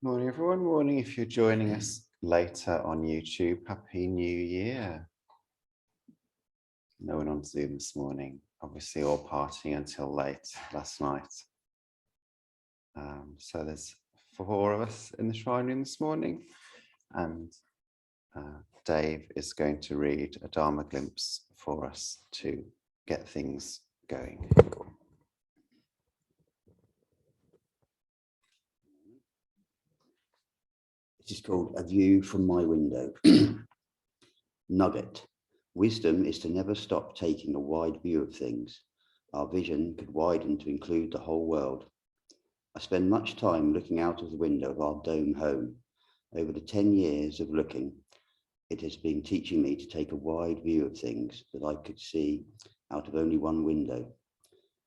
Morning, everyone. Morning. If you're joining us later on YouTube, Happy New Year. No one on Zoom this morning. Obviously, all partying until late last night. So there's 4 of us in the shrine room this morning, and Dave is going to read a Dharma glimpse for us to get things going. It is called A View from My Window. Nugget. Wisdom is to never stop taking a wide view of things. Our vision could widen to include the whole world. I spend much time looking out of the window of our dome home. Over the 10 years of looking, it has been teaching me to take a wide view of things that I could see out of only one window.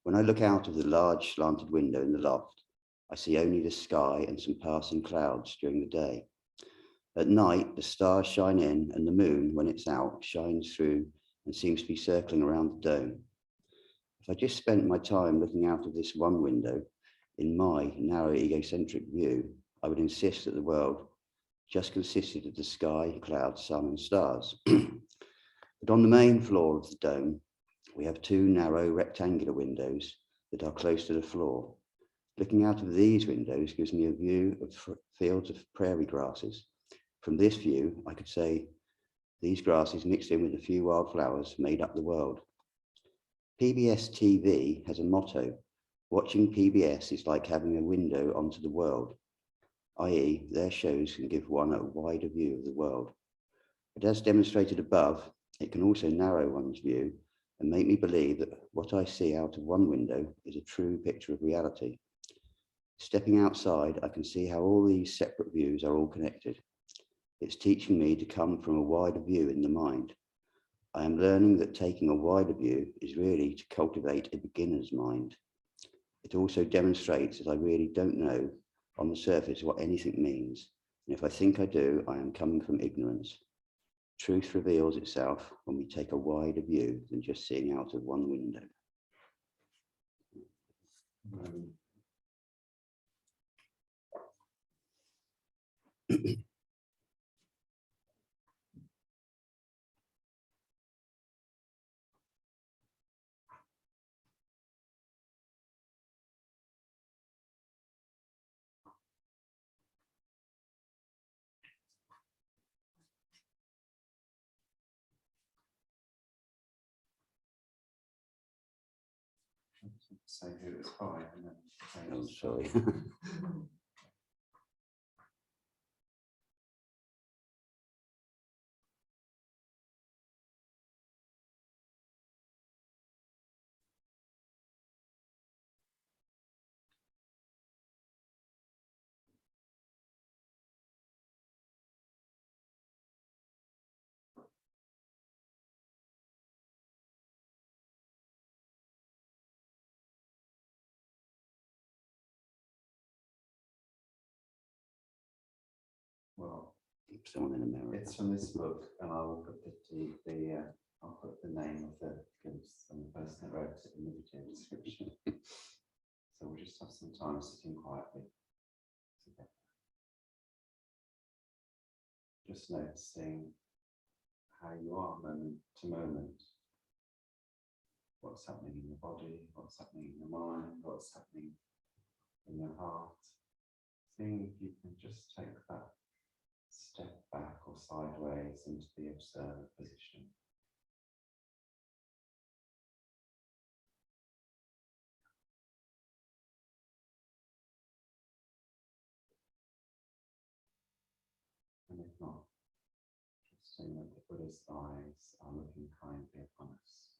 When I look out of the large slanted window in the loft, I see only the sky and some passing clouds during the day. At night, the stars shine in and the moon, when it's out, shines through and seems to be circling around the dome. If I just spent my time looking out of this one window, in my narrow egocentric view, I would insist that the world just consisted of the sky, clouds, sun and stars. But on the main floor of the dome, we have 2 narrow rectangular windows that are close to the floor. Looking out of these windows gives me a view of fields of prairie grasses. From this view, I could say these grasses mixed in with a few wildflowers made up the world. PBS TV has a motto: watching PBS is like having a window onto the world, i.e. their shows can give one a wider view of the world. But as demonstrated above, it can also narrow one's view and make me believe that what I see out of one window is a true picture of reality. Stepping outside, I can see how all these separate views are all connected. It's teaching me to come from a wider view in the mind. I am learning that taking a wider view is really to cultivate a beginner's mind. It also demonstrates that I really don't know on the surface what anything means. And if I think I do, I am coming from ignorance. Truth reveals itself when we take a wider view than just seeing out of one window. Say who it was by, and then I'm sorry. well, Someone in America. it's from this book, and I will put I'll put the name of the glimpse and the person that wrote it in the video description. So we'll just have some time sitting quietly together. Just noticing how you are moment to moment. What's happening in your body, what's happening in your mind, what's happening in your heart. Seeing if you can just take that step back or sideways into the observer position. And if not, just seeing that the Buddha's eyes are looking kindly upon us.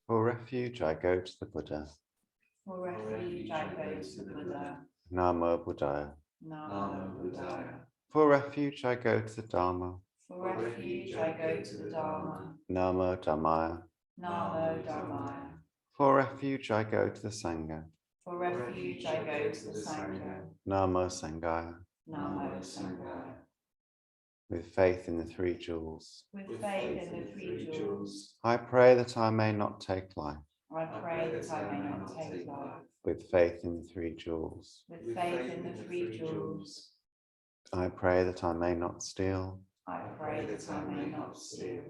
For refuge, I go to the Buddha. For refuge, I go to the Buddha. Namo Buddhaya. Namo Buddhaya. For refuge, I go to the Dharma. For refuge, I go to the Dharma. Namo Dhammaya. Namo Dhammaya. For refuge, I go to the Sangha. For refuge, I go to the Sangha. Namo Sanghaya. Namo Sanghaya. With faith in the three jewels, With faith in the three jewels, I pray that I may not take life. I pray that I may not take life. With faith in the three jewels, With faith in the three jewels, I pray that I may not steal. I pray that I may not steal.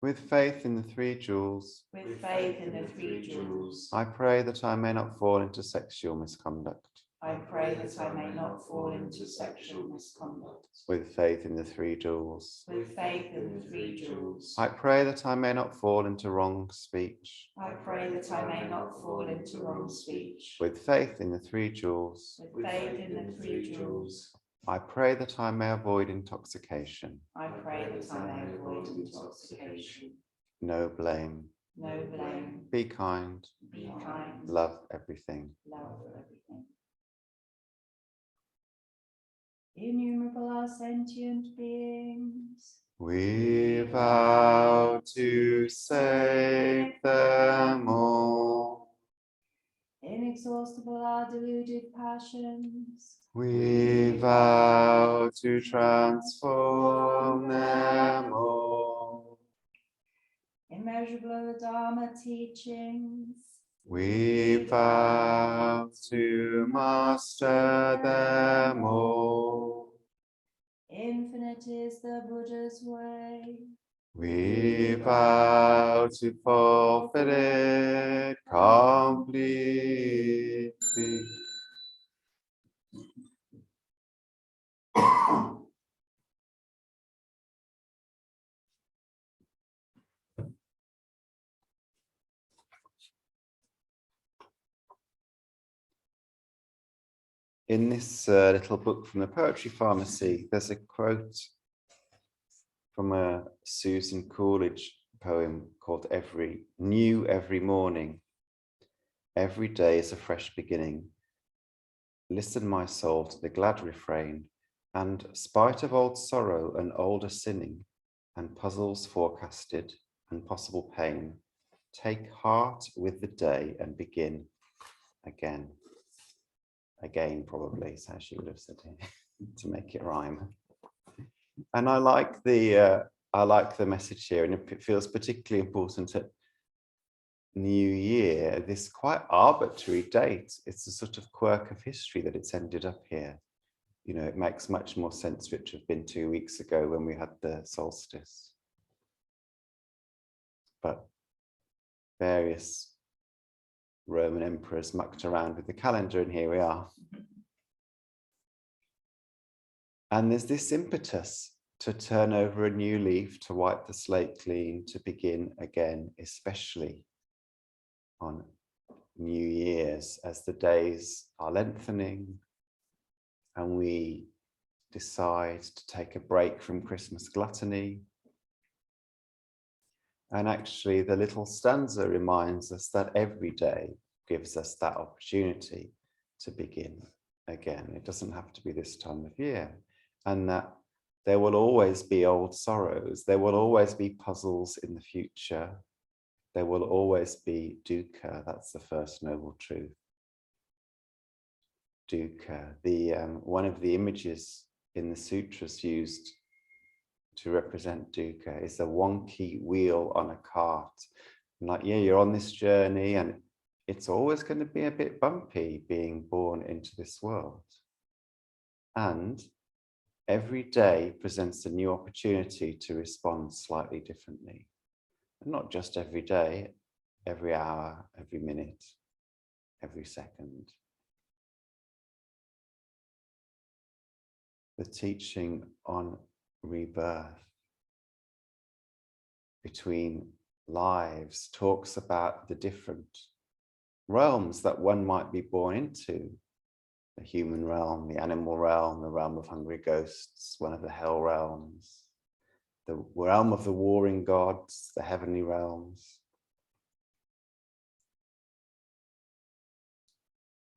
With faith in the three jewels, With faith in the three jewels, I pray that I may not fall into sexual misconduct. I pray that I may not fall into sexual misconduct. With faith in the three jewels, With faith in the three jewels, I pray that I may not fall into wrong speech. I pray that I may not fall into wrong speech. With faith in the three jewels, With faith in the three jewels, I pray that I may avoid intoxication. I pray that I may avoid intoxication. No blame. No blame. Be kind. Be kind. Love everything. Love everything. Innumerable are sentient beings. We vow to save them all. Inexhaustible are deluded passions. We vow to transform them all. Immeasurable are the Dharma teachings. We vow to master them all. Infinite is the Buddha's way. We vow to fulfill it completely. In this little book from the Poetry Pharmacy, there's a quote from a Susan Coolidge poem called Every Morning. Every day is a fresh beginning. Listen, my soul, to the glad refrain, and spite of old sorrow and older sinning, and puzzles forecasted and possible pain, take heart with the day and begin again. Again, probably, is how she would have said it, to make it rhyme. And I like the message here, and it feels particularly important at New Year, this quite arbitrary date. It's a sort of quirk of history that it's ended up here. You know, it makes much more sense for it to have been 2 weeks ago when we had the solstice. But various Roman emperors mucked around with the calendar, and here we are. And there's this impetus to turn over a new leaf, to wipe the slate clean, to begin again, especially on New Year's, as the days are lengthening and we decide to take a break from Christmas gluttony. And actually, the little stanza reminds us that every day gives us that opportunity to begin again. It doesn't have to be this time of year. And that there will always be old sorrows. There will always be puzzles in the future. There will always be dukkha. That's the first noble truth. Dukkha. One of the images in the sutras used to represent dukkha is a wonky wheel on a cart. And like, yeah, you're on this journey and it's always going to be a bit bumpy being born into this world. And every day presents a new opportunity to respond slightly differently. And not just every day, every hour, every minute, every second. The teaching on rebirth between lives talks about the different realms that one might be born into. The human realm, the animal realm, the realm of hungry ghosts, one of the hell realms, the realm of the warring gods, the heavenly realms.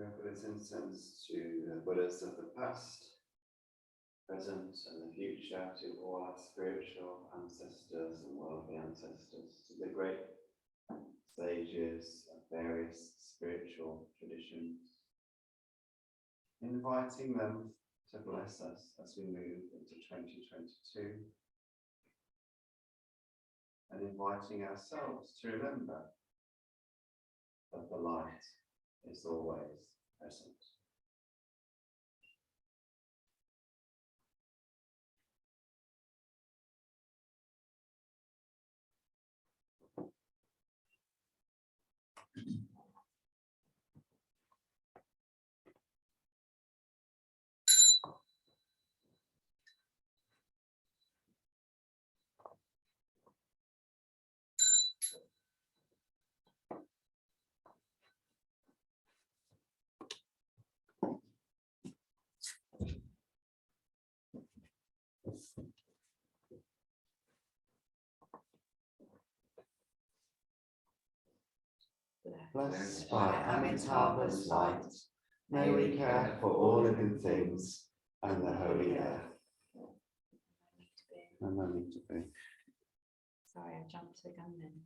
We offer this incense to the Buddhas of the past, present and the future, to all our spiritual ancestors and worldly ancestors, to the great sages of various spiritual traditions, inviting them to bless us as we move into 2022, and inviting ourselves to remember that the light is always present. Blessed by Amitabha's light, may we care for all living things and the holy earth. And I need to be. Sorry, I jumped the gun then.